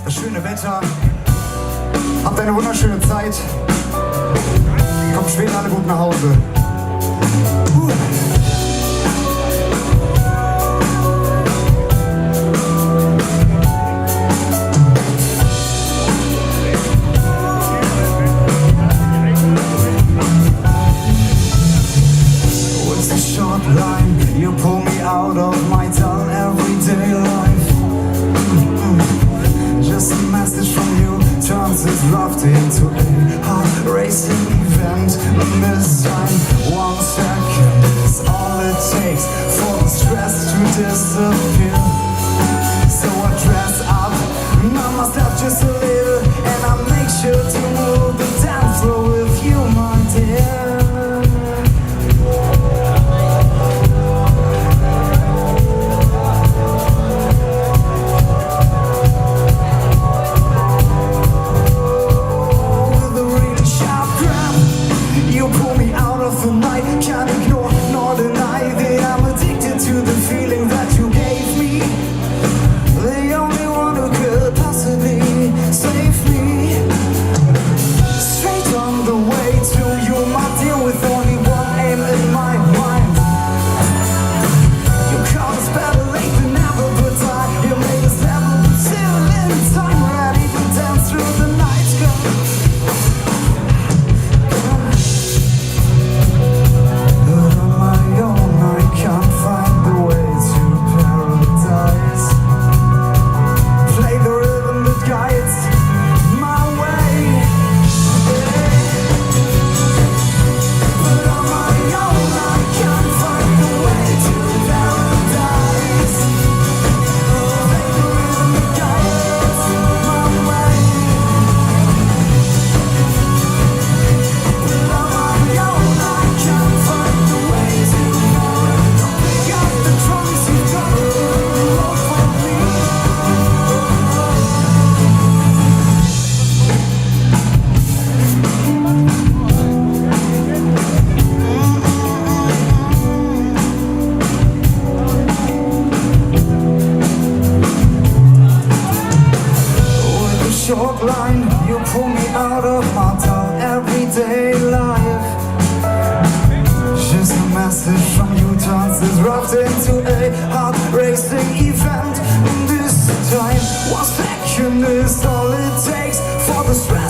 das schöne Wetter. Habt eine wunderschöne Zeit. Kommt später alle gut nach Hause. With a short line, you pull me out of my dull everyday life. Just a message from you turns this love into a heart racing event. This time, 1 second is all it takes for the stress to disappear. So I dress up, numb myself just a little, and I make sure to move the dance floor with you, my dear. The night can't ignore nor deny that I'm addicted to the feeling that you gave me. The only one who could possibly save me. Straight on the way to you, my dear, with only one aim in my mind. You called us better late than never, but you made us ever still in time, ready to dance through the night sky. Short line, you pull me out of my dull everyday life. Just a message from you turns this rough into a heart racing event. This time, 1 second is all it takes for the stress